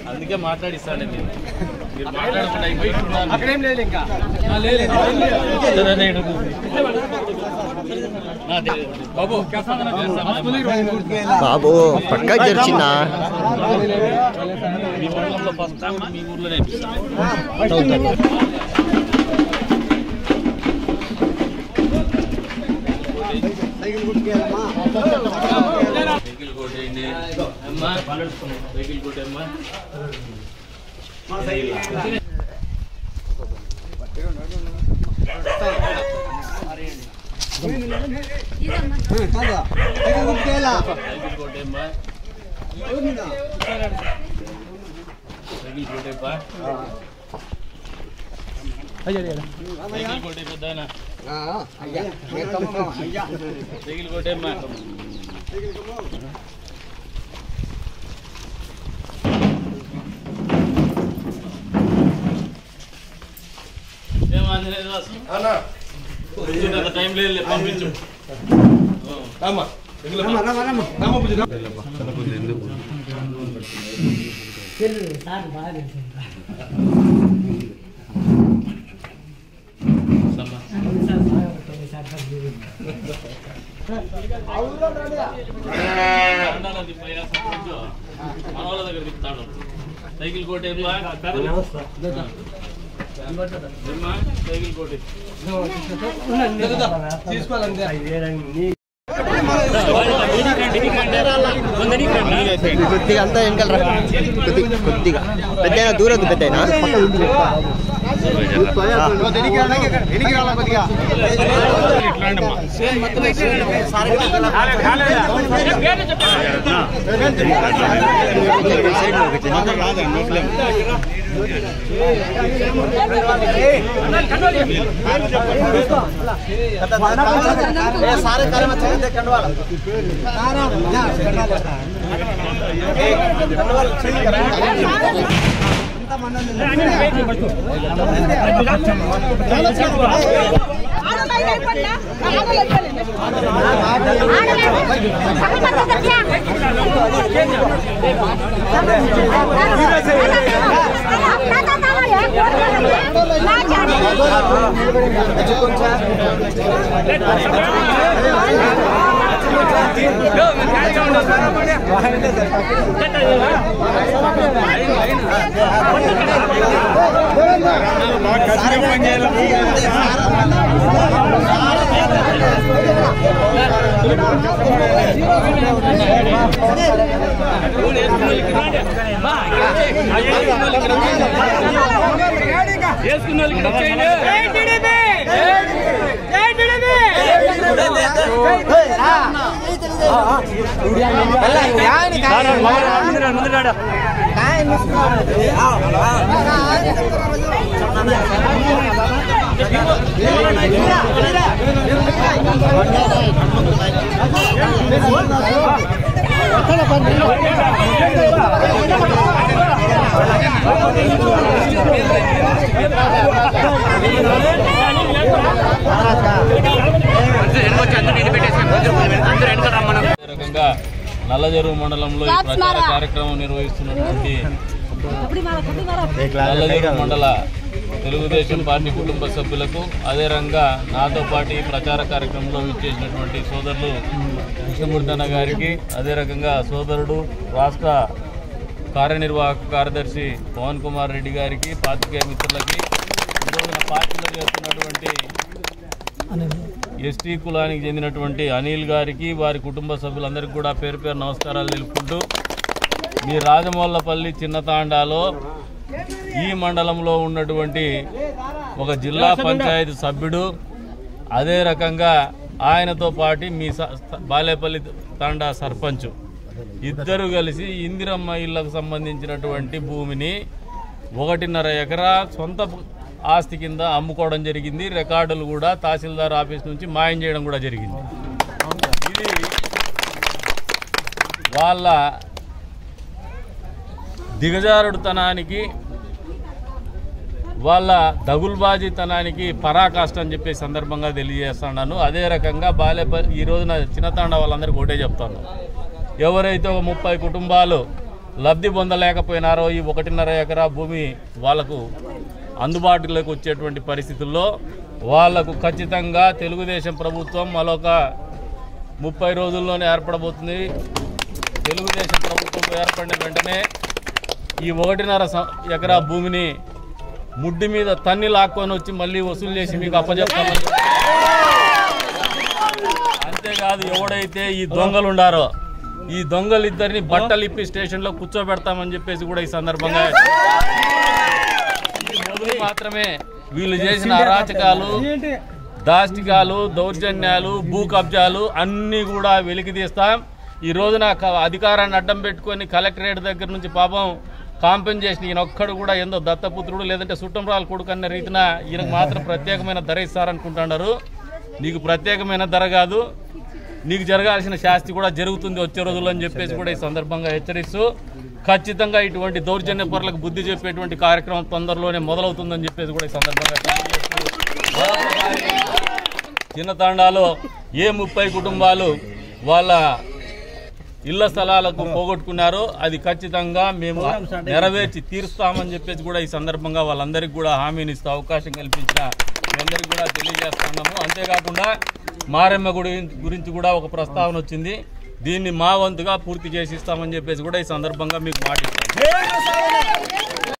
అందుకే మాట్లాడిస్తాను మీరు మాట్లాడకుండా అక్కడేం లేదు ఇంకా బాబు పక్కా జరిచిందా మీ మండలంలో ఫస్ట్ టైం మీ ఊర్లోనే వెహికల్ కొట్టేయండి అమ్మా వెహికల్ కొట్టమ్మా కొట్టేమ్మా వెహికల్ కొట్టేప్పా వెహికల్ కొట్టే పెద్దాయన వెహికల్ కొట్టేమ్మా టైం లేదు పంపించు మనోళ్ళ దగ్గర తిప్పుతాడు సైకిల్ కోటే సైకిల్ కోటి తీసుకోవాలంటే కొద్దిగా అంతా వెనకాల కొద్దిగా పెద్ద దూరద్దు పెద్ద सारे कार्य में चले कंडवाल రకంగా నల్లజెరువు మండలంలో ఈ ప్రచార కార్యక్రమం నిర్వహిస్తున్నటువంటి నల్లజెరువు మండల తెలుగుదేశం పార్టీ కుటుంబ సభ్యులకు అదే రంగా నాతో పాటు ప్రచార కార్యక్రమంలో విచ్చేసినటువంటి సోదరులు కృష్ణమూర్తి గారికి అదే రకంగా సోదరుడు రాష్ట్ర కార్యనిర్వాహక కార్యదర్శి పవన్ కుమార్ రెడ్డి గారికి పాత్రికేయ మిత్రులకి ఈరోజున పార్టీలో చేస్తున్నటువంటి ఎస్టీ కులానికి చెందినటువంటి అనిల్ గారికి వారి కుటుంబ సభ్యులందరికీ కూడా పేరు పేరు నమస్కారాలు తెలుపుకుంటూ మీ రాజమౌళ్ళపల్లి చిన్నతాండాలో ఈ మండలంలో ఉన్నటువంటి ఒక జిల్లా పంచాయతీ సభ్యుడు అదే రకంగా ఆయనతో పాటు మీ బాలేపల్లి తాండా సర్పంచ్ ఇద్దరు కలిసి ఇందిరమ్మ ఇళ్లకు సంబంధించినటువంటి భూమిని 1.5 ఎకరా సొంత ఆస్తి కింద అమ్ముకోవడం జరిగింది. రికార్డులు కూడా తహసీల్దార్ ఆఫీస్ నుంచి మాయం చేయడం కూడా జరిగింది. ఇది వాళ్ళ దిగజారుడుతనానికి, వాళ్ళ దగుల్బాజీతనానికి పరాకాష్ట అని చెప్పే సందర్భంగా తెలియజేస్తున్నాను. అదే రకంగా బాలేపల్లి ఈ రోజున చిన్నతాండ వాళ్ళందరికీ ఒకటే చెప్తాను, ఎవరైతే 30 కుటుంబాలు లబ్ధి పొందలేకపోయినారో ఈ 1.5 ఎకరా భూమి వాళ్ళకు అందుబాటులోకి వచ్చేటువంటి పరిస్థితుల్లో వాళ్లకు ఖచ్చితంగా తెలుగుదేశం ప్రభుత్వం మరొక 30 రోజుల్లోనే ఏర్పడబోతుంది. తెలుగుదేశం ప్రభుత్వం ఏర్పడిన వెంటనే ఈ 1.5 ఎకరా భూమిని ముడ్డి మీద తన్ని లాక్కొని వచ్చి మళ్ళీ వసూలు చేసి మీకు అప్పచెప్తామని. అంతేకాదు, ఎవడైతే ఈ దొంగలు ఉండారో ఈ దొంగలిద్దరిని బట్టలు ఇప్పి స్టేషన్లో కూర్చోబెడతామని చెప్పేసి కూడా ఈ సందర్భంగా మాత్రమే వీళ్ళు చేసిన అరాచకాలు, దాష్టికాలు, దౌర్జన్యాలు, భూ కబ్జాలు అన్నీ కూడా వెలికి తీస్తాం. ఈ రోజున అధికారాన్ని అడ్డం పెట్టుకొని కలెక్టరేట్ దగ్గర నుంచి పాపం కాంపెన్సేషన్ ఈయన ఒక్కడు కూడా ఏందో దత్తపుత్రుడు లేదంటే సుట్టంరాలు కొడుకు అన్న రీతిన ఈయనకు మాత్రం ప్రత్యేకమైన ధర ఇస్తారనుకుంటున్నారు. నీకు ప్రత్యేకమైన ధర కాదు, నీకు జరగాల్సిన శాస్తి కూడా జరుగుతుంది వచ్చే రోజుల్లో అని చెప్పేసి కూడా ఈ సందర్భంగా హెచ్చరిస్తూ ఖచ్చితంగా ఇటువంటి దౌర్జన్య పరులకు బుద్ధి చెప్పేటువంటి కార్యక్రమం తొందరలోనే మొదలవుతుందని చెప్పేసి కూడా ఈ సందర్భంగా తెలియజేస్తూ, చిన్నతాండాలో ఏ 30 కుటుంబాలు వాళ్ళ ఇళ్ల స్థలాలకు పోగొట్టుకున్నారో అది ఖచ్చితంగా మేము నెరవేర్చి తీరుస్తామని చెప్పేసి కూడా ఈ సందర్భంగా వాళ్ళందరికీ కూడా హామీని ఇస్తూ అవకాశం కల్పించిన మీ అందరికీ కూడా తెలియజేస్తున్నాము. అంతేకాకుండా మారెమ్మ గుడి గురించి కూడా ఒక ప్రస్తావన వచ్చింది. దీన్ని మా వంతుగా పూర్తి చేసి ఇస్తామని చెప్పేసి కూడా ఈ సందర్భంగా మీకు మాట ఇస్తాం.